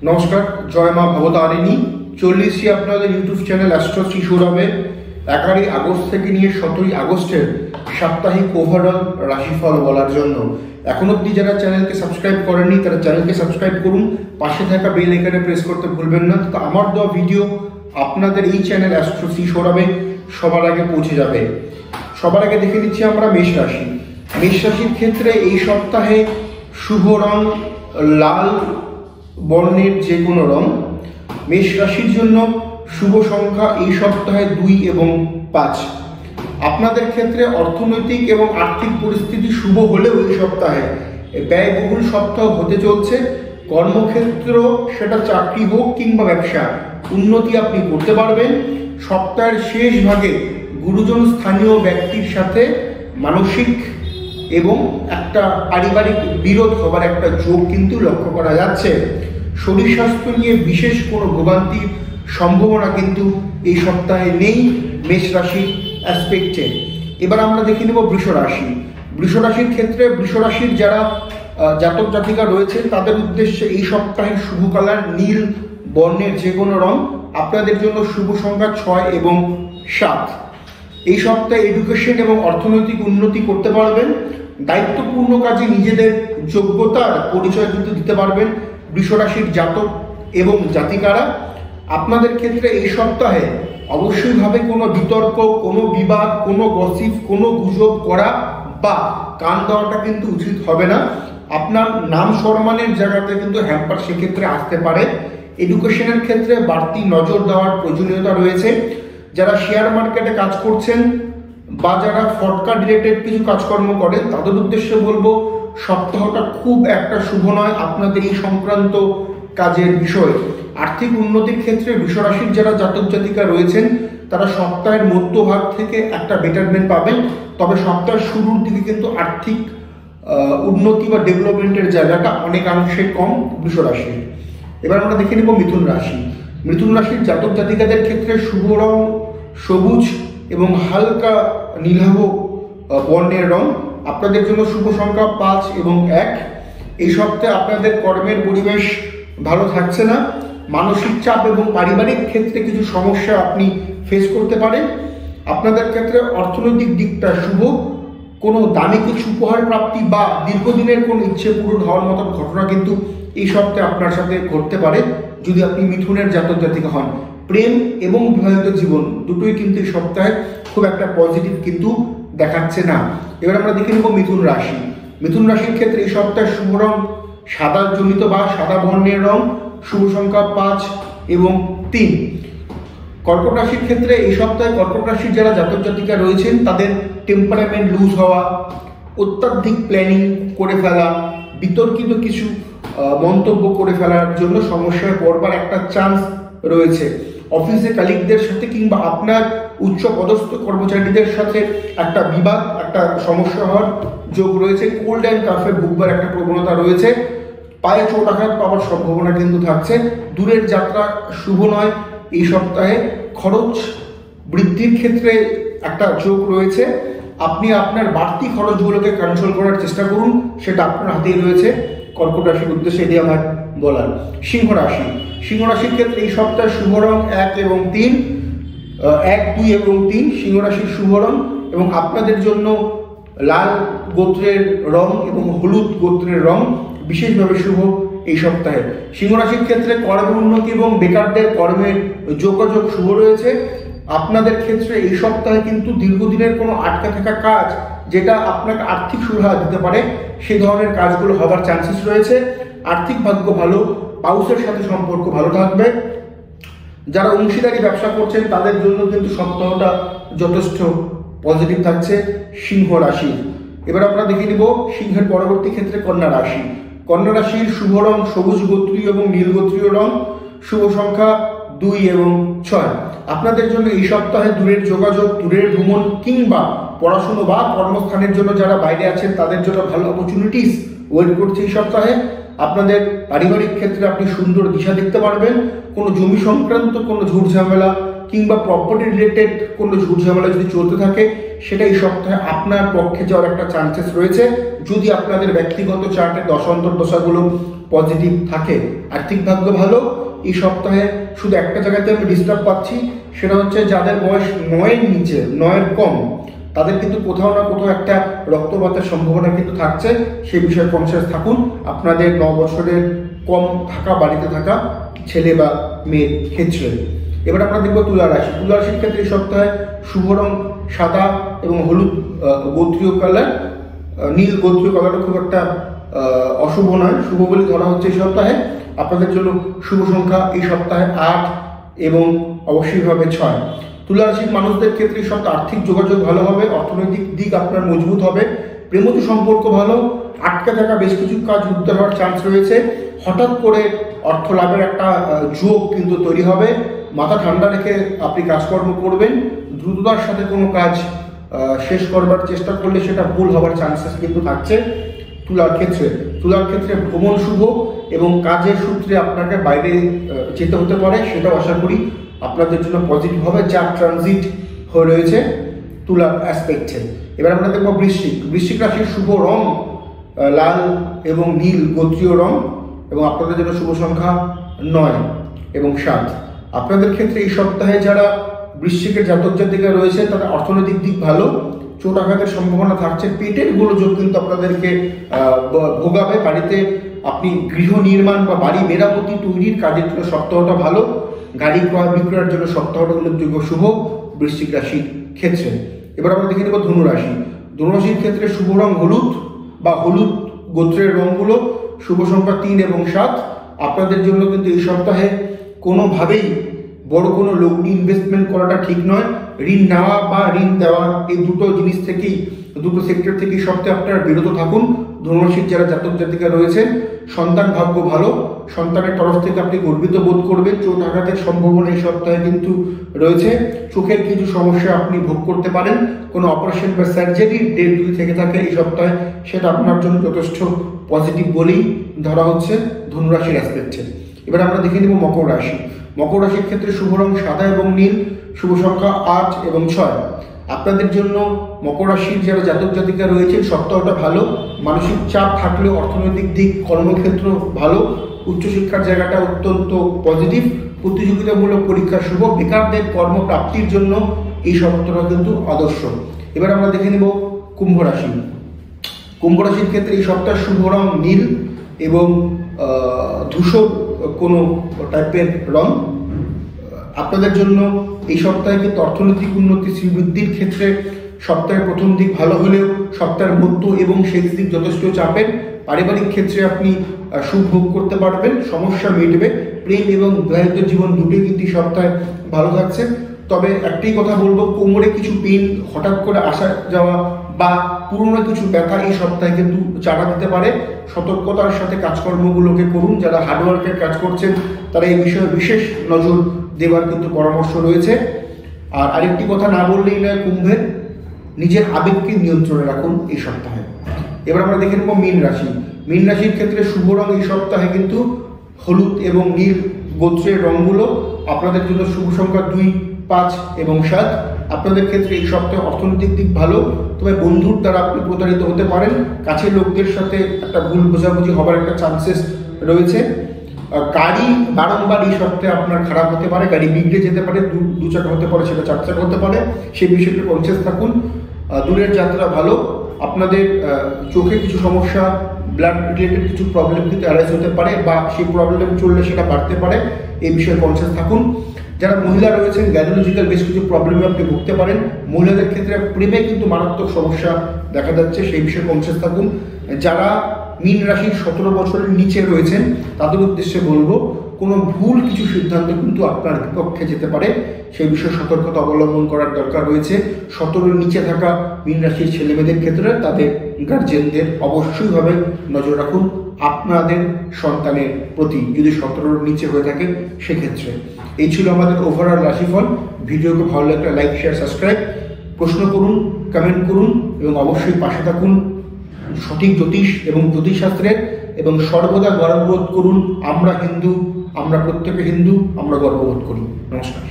নমস্কার, জয় মা ভবতারিণী। চলে এসেছি আপনাদের ইউটিউব চ্যানেল অ্যাস্ট্রো শ্রী সৌরভে 11ই আগস্ট থেকে নিয়ে 17ই আগস্টের সাপ্তাহিক ওভারঅল রাশিফল বলার জন্য। এখন অবধি যারা চ্যানেলকে সাবস্ক্রাইব করেননি তারা চ্যানেলকে সাবস্ক্রাইব করুন, পাশে থাকা বেল আইকনে প্রেস করতে ভুলবেন না। তো আমার দেওয়া ভিডিও আপনাদের এই চ্যানেল অ্যাস্ট্রো শ্রী সৌরভে সবার আগে পৌঁছে যাবে। সবার আগে দেখে নিচ্ছি আমরা মেষ রাশি। মেষ রাশির ক্ষেত্রে এই সপ্তাহে শুভ রং লাল বর্ণের যে কোনো রং। মেষ রাশির জন্য শুভ সংখ্যা এই সপ্তাহে 2 এবং 5। আপনাদের ক্ষেত্রে অর্থনৈতিক এবং আর্থিক পরিস্থিতি শুভ হলেও এই সপ্তাহে ব্যয়বহুল সপ্তাহ হতে চলছে। কর্মক্ষেত্র, সেটা চাকরি হোক কিংবা ব্যবসা, উন্নতি আপনি করতে পারবেন। সপ্তাহের শেষ ভাগে গুরুজন স্থানীয় ব্যক্তির সাথে মানসিক এবং একটা পারিবারিক বিরোধ হবার একটা যোগ কিন্তু লক্ষ্য করা যাচ্ছে। শরীর স্বাস্থ্য নিয়ে বিশেষ কোনো ভোগান্তির সম্ভাবনা কিন্তু এই সপ্তাহে নেই মেষ রাশির অ্যাসপেক্টে। এবার আমরা দেখে নেব বৃষ রাশি। বৃষ রাশির ক্ষেত্রে বৃষ রাশির যারা জাতক জাতিকা রয়েছে তাদের উদ্দেশ্যে এই সপ্তাহের শুভ কালার নীল বর্ণের যে কোনো রং। আপনাদের জন্য শুভ সংখ্যা 6 এবং 7। এই সপ্তাহে এডুকেশন এবং অর্থনৈতিক উন্নতি করতে পারবেন। দায়িত্বপূর্ণ কাজে নিজেদের যোগ্যতার পরিচয় কিন্তু দিতে পারবেন বৃষ রাশির জাতক এবং জাতিকারা। আপনাদের ক্ষেত্রে এই সপ্তাহে অবশ্যই ভাবে কোনো বিতর্ক, কোনো বিবাদ, কোনো গসিপ, কোনো গুজব করা বা কান দেওয়াটা কিন্তু উচিত হবে না। আপনার নাম সম্মানের জায়গাতে কিন্তু হ্যাম্পার সেক্ষেত্রে আসতে পারে। এডুকেশনের ক্ষেত্রে বাড়তি নজর দেওয়ার প্রয়োজনীয়তা রয়েছে। যারা শেয়ার মার্কেটে কাজ করছেন বা যারা ফটকা রিলেটেড কিছু কাজকর্ম করেন তাদের উদ্দেশ্যে বলবো সপ্তাহটা খুব একটা শুভ নয় আপনাদের এই সংক্রান্ত কাজের বিষয়। আর্থিক উন্নতির ক্ষেত্রে বৃষ রাশির যারা জাতক জাতিকা রয়েছেন তারা সপ্তাহের মধ্যভাগ থেকে একটা বেটারমেন্ট পাবেন। তবে সপ্তাহের শুরুর দিকে কিন্তু আর্থিক উন্নতি বা ডেভেলপমেন্টের জায়গাটা অনেকাংশে কম বৃষ রাশির। এবার আমরা দেখে নেব মিথুন রাশি। মিথুন রাশির জাতক জাতিকাদের ক্ষেত্রে শুভ রং সবুজ এবং হালকা নীলাভ বর্ণের রং। আপনাদের জন্য শুভ সংখ্যা 5 এবং 1। এই সপ্তাহে আপনাদের কর্মের পরিবেশ ভালো থাকছে না। মানসিক চাপ এবং পারিবারিক ক্ষেত্রে কিছু সমস্যা আপনি ফেস করতে পারেন। আপনাদের ক্ষেত্রে অর্থনৈতিক দিকটা শুভ। কোনো দামি কিছু উপহার প্রাপ্তি বা দীর্ঘদিনের কোনো ইচ্ছে পূরণ হওয়ার মতন ঘটনা কিন্তু এই সপ্তাহে আপনার সাথে ঘটতে পারে যদি আপনি মিথুনের জাতক জাতিকা হন। প্রেম এবং বিবাহিত জীবন দুটোই কিন্তু এই সপ্তাহে খুব একটা পজিটিভ কিন্তু দেখাচ্ছে না। এবার আমরা দেখে নেব মিথুন রাশি। মিথুন রাশির ক্ষেত্রে এই সপ্তাহে শুভ রং সাদা জনিত বা সাদা বর্ণের রং। শুভ সংখ্যা 5 এবং 3। কর্কট রাশির ক্ষেত্রে এই সপ্তাহে কর্কট রাশির যারা জাতক জাতিকা রয়েছেন তাদের টেম্পারামেন্ট লুজ হওয়া, অত্যাধিক প্ল্যানিং করে ফেলা, বিতর্কিত কিছু মন্তব্য করে ফেলার জন্য সমস্যায় পড়বার একটা চান্স রয়েছে। অফিসে কালিগদের সাথে কিংবা আপনার উচ্চ পদস্থ কর্মচারীদের সাথে একটা বিবাদ, একটা সমস্যা হওয়ার যোগ রয়েছে। কোল্ড অ্যান্ড কাফে ভুগবার একটা প্রবণতা রয়েছে। পায়ে চোট আঘাত পাওয়ার সম্ভাবনা কিন্তু থাকছে। দূরের যাত্রা শুভ নয় এই সপ্তাহে। খরচ বৃদ্ধির ক্ষেত্রে একটা যোগ রয়েছে। আপনি আপনার বাড়তি খরচগুলোকে কন্ট্রোল করার চেষ্টা করুন, সেটা আপনার হাতেই রয়েছে। কর্কট রাশির উদ্দেশ্যে এটি আমার বলার। সিংহ রাশি। সিংহ রাশির ক্ষেত্রে এই সপ্তাহে শুভ রং 1 এবং 3। 1, 2 এবং 3 সিংহ রাশির শুভ রং এবং আপনাদের জন্য লাল গোত্রের রং এবং হলুদ গোত্রের রং বিশেষভাবে শুভ এই সপ্তাহে। সিংহ রাশির ক্ষেত্রে কর্ম উন্নতি এবং বেকারদের কর্মের যোগাযোগ শুভ রয়েছে। আপনাদের ক্ষেত্রে এই সপ্তাহে কিন্তু দীর্ঘদিনের কোনো আটকে থাকা কাজ যেটা আপনাকে আর্থিক সুরাহা দিতে পারে সেই ধরনের কাজগুলো হবার চান্সেস রয়েছে। আর্থিক ভাগ্য ভালো, পাউসের সাথে সম্পর্ক ভালো থাকবে। যারা অংশীদারি ব্যবসা করছেন তাদের জন্য কিন্তু সপ্তাহটা যথেষ্ট পজিটিভ থাকছে সিংহ রাশি। এবার আমরা দেখে নিব সিংহের পরবর্তী ক্ষেত্রে কন্যা রাশি। কন্যা রাশির শুভ রং সবুজ গোত্রীয় এবং নীল গোত্রীয় রং। শুভ সংখ্যা 2 এবং 6। আপনাদের জন্য এই সপ্তাহে দূরের যোগাযোগ, দূরের ভ্রমণ কিংবা পড়াশুনো বা কর্মস্থানের জন্য যারা বাইরে আছেন তাদের জন্য ভালো অপরচুনিটিস ওয়েট করছে এই সপ্তাহে। আপনাদের পারিবারিক ক্ষেত্রে আপনি সুন্দর দিশা দেখতে পারবেন। কোনো জমি সংক্রান্ত কোনো ঝুট ঝামেলা কিংবা প্রপার্টি রিলেটেড কোনো ঝুট ঝামেলা যদি চলতে থাকে সেটা এই সপ্তাহে আপনার পক্ষে যাওয়ার একটা চান্সেস রয়েছে যদি আপনাদের ব্যক্তিগত চার্টের দশান্তর দশাগুলো পজিটিভ থাকে। আর্থিক ভাগ্য ভালো। এই সপ্তাহে শুধু একটা জায়গাতে আমি ডিস্টার্ব পাচ্ছি, সেটা হচ্ছে যাদের বয়স 9-এর নিচে, 9-এর কম, তাদের কিন্তু কোথাও না কোথাও একটা রক্তপাতের সম্ভাবনা কিন্তু থাকছে। সেই বিষয়ে কনসিয়াস থাকুন। আপনাদের 9 বছরের কম থাকা বাড়িতে থাকা ছেলে বা মেয়ের ক্ষেত্রে। এবার আমরা দেখবো তুলা রাশি। তুলা রাশির ক্ষেত্রে এই সপ্তাহে শুভ রং সাদা এবং হলুদ গোত্রীয় কালার। নীল গোত্রীয় কালারটা খুব একটা অশুভ নয়, শুভ বলে ধরা হচ্ছে এই সপ্তাহে। আপনাদের জন্য শুভ সংখ্যা এই সপ্তাহে 8 এবং অবশ্যই হবে 6। তুলা রাশির মানুষদের ক্ষেত্রে এই সপ্তাহে আর্থিক যোগাযোগ ভালো হবে, অর্থনৈতিক দিক আপনার মজবুত হবে, প্রেমজ সম্পর্ক ভালো, আটকে থাকা বেশ কিছু কাজ উদ্ধার হওয়ার চান্স রয়েছে। হঠাৎ করে অর্থ লাভের একটা যোগ কিন্তু তৈরি হবে। মাথা ঠান্ডা রেখে আপনি কাজকর্ম করবেন। দ্রুততার সাথে কোনো কাজ শেষ করবার চেষ্টা করলে সেটা ভুল হওয়ার চান্সেস কিন্তু থাকছে তুলার ক্ষেত্রে। তুলার ক্ষেত্রে ভ্রমণ শুভ এবং কাজের সূত্রে আপনাকে বাইরে যেতে হতে পারে, সেটাও আশা করি আপনাদের জন্য পজিটিভ হবে, যা ট্রানজিট হয়ে রয়েছে তুলার অ্যাসপেক্টে। এবার আমরা দেখবো বৃশ্চিক। বৃশ্চিক রাশির শুভ রং লাল এবং নীল গোত্রীয় রং এবং আপনাদের জন্য শুভ সংখ্যা 9 এবং 7। আপনাদের ক্ষেত্রে এই সপ্তাহে যারা বৃশ্চিকের জাতক জাতিকা রয়েছে তাদের অর্থনৈতিক দিক ভালো, চোট আঘাতের সম্ভাবনা থাকছে, পেটের গোলযোগ কিন্তু আপনাদেরকে ভোগাবে। বাড়িতে আপনি গৃহ নির্মাণ বা বাড়ি মেরামতি তৈরির কাজের জন্য সপ্তাহটা ভালো। গাড়ি ক্রয় বিক্রয়ের জন্য সপ্তাহটা উল্লেখযোগ্য শুভ বৃশ্চিক রাশির ক্ষেত্রে। এবার আমরা দেখে নেব ধনু রাশি। ধনু রাশির ক্ষেত্রে শুভ রং হলুদ বা হলুদ গোত্রের রঙগুলো, শুভ সংখ্যা 3 এবং 7। আপনাদের জন্য কিন্তু এই সপ্তাহে কোনোভাবেই বড় কোনো লগ্নি ইনভেস্টমেন্ট করাটা ঠিক নয়। ঋণ নেওয়া বা ঋণ দেওয়া এই দুটো জিনিস থেকেই, দুটো সেক্টর থেকেই সপ্তাহে আপনারা বিরত থাকুন। ধনুরাশির যারা জাতক জাতিকা রয়েছেন সন্তান ভাগ্য ভালো, সন্তানের তরফ থেকে আপনি গর্বিত বোধ করবেন। চোট আঘাতের সম্ভাবনা এই সপ্তাহে কিন্তু রয়েছে। চোখের কিছু সমস্যা আপনি ভোগ করতে পারেন। কোনো অপারেশন বা সার্জারির ডেট যদি থেকে থাকে এই সপ্তাহে, সেটা আপনার জন্য যথেষ্ট পজিটিভ বলেই ধরা হচ্ছে ধনুরাশির অ্যাসপেক্টে। এবার আমরা দেখে নেব মকর রাশি। মকর রাশির ক্ষেত্রে শুভ রং সাদা এবং নীল, শুভ সংখ্যা 8 এবং 6। আপনাদের জন্য মকর রাশির যারা জাতক জাতিকা রয়েছে সপ্তাহটা ভালো। মানসিক চাপ থাকলেও অর্থনৈতিক দিক, কর্মক্ষেত্র ভালো, উচ্চশিক্ষার জায়গাটা অত্যন্ত পজিটিভ, প্রতিযোগিতামূলক পরীক্ষা শুভ, বেকারদের কর্মপ্রাপ্তির জন্য এই সপ্তাহটা কিন্তু আদর্শ। এবার আমরা দেখে নেব কুম্ভ রাশি। কুম্ভ রাশির ক্ষেত্রে এই সপ্তাহের শুভ রং নীল এবং ধূসর কোনো টাইপের রং। আপনাদের জন্য এই সপ্তাহে কিন্তু অর্থনৈতিক উন্নতি, শ্রীবৃদ্ধির ক্ষেত্রে সপ্তাহের প্রথম দিক ভালো হলেও সপ্তাহের মধ্য এবং শেষ দিক যথেষ্ট চাপের। পারিবারিক ক্ষেত্রে আপনি সুখ ভোগ করতে পারবেন, সমস্যা মিটবে। প্রেম এবং বিবাহিত জীবন দুটোই কিন্তু সপ্তাহে ভালো থাকছে। তবে একটাই কথা বলবো, কোমরে কিছু পেন হঠাৎ করে আসা যাওয়া বা পুরনো কিছু ব্যথা এই সপ্তাহে কিন্তু চাড়া দিতে পারে। সতর্কতার সাথে কাজকর্মগুলোকে করুন। যারা হার্ডওয়ার্কের কাজ করছেন তারা এই বিষয়ে বিশেষ নজর দেওয়ার কিন্তু পরামর্শ রয়েছে। আর আরেকটি কথা না বললেই নয়, কুম্ভের নিজের আবেগকে নিয়ন্ত্রণে রাখুন এই সপ্তাহে। এবার আমরা দেখে নেব মীন রাশি। মীন রাশির ক্ষেত্রে শুভ রং এই সপ্তাহে কিন্তু হলুদ এবং নীল গোত্রের রঙগুলো। আপনাদের জন্য শুভ সংখ্যা 2, 5 এবং 7। আপনাদের ক্ষেত্রে এই সপ্তাহে অর্থনৈতিক দিক ভালো, তবে বন্ধুর দ্বারা আপনি প্রতারিত হতে পারেন। কাছের লোকদের সাথে একটা ভুল বোঝাবুঝি হবার একটা চান্সেস রয়েছে। গাড়ি বারংবার এই সপ্তাহে আপনার খারাপ হতে পারে, গাড়ি বিগড়ে যেতে পারে, 2 চাকা হতে পারে, সেটা 4 চাকা হতে পারে, সেই বিষয়টি কনসিয়াস থাকুন। দূরের যাত্রা ভালো। আপনাদের চোখে কিছু সমস্যা, ব্লাড রিলেটেড কিছু প্রবলেম কিন্তু অ্যারাইজ হতে পারে বা সেই প্রবলেম চললে সেটা বাড়তে পারে, এই বিষয়ে কনসিয়াস থাকুন। যারা মহিলা রয়েছেন গ্যানোলজিক্যাল বেশ কিছু প্রবলেমে আপনি ভুগতে পারেন। মহিলাদের ক্ষেত্রে প্রেমে কিন্তু মারাত্মক সমস্যা দেখা যাচ্ছে, সেই বিষয়ে কনসিয়াস থাকুন। যারা মীন রাশির 17 বছরের নিচে রয়েছেন তাদের উদ্দেশ্যে বলবো, কোনো ভুল কিছু সিদ্ধান্ত কিন্তু আপনার বিপক্ষে যেতে পারে, সেই বিষয়ে সতর্কতা অবলম্বন করার দরকার রয়েছে। 17-এর নিচে থাকা মীন রাশির ছেলেমেয়েদের ক্ষেত্রে তাদের গার্জেনদের অবশ্যইভাবে নজর রাখুন আপনাদের সন্তানের প্রতি, যদি 17-এর নিচে হয়ে থাকে সেক্ষেত্রে। এই ছিল আমাদের ওভারঅল রাশিফল। ভিডিওকে ভালো লাগলে লাইক, শেয়ার, সাবস্ক্রাইব। প্রশ্ন করুন, কমেন্ট করুন এবং অবশ্যই পাশে থাকুন সঠিক জ্যোতিষ এবং জ্যোতিষশাস্ত্রের। এবং সর্বদা গর্ববোধ করুন আমরা হিন্দু, আমরা প্রত্যেকে হিন্দু, আমরা গর্ববোধ করি। নমস্কার।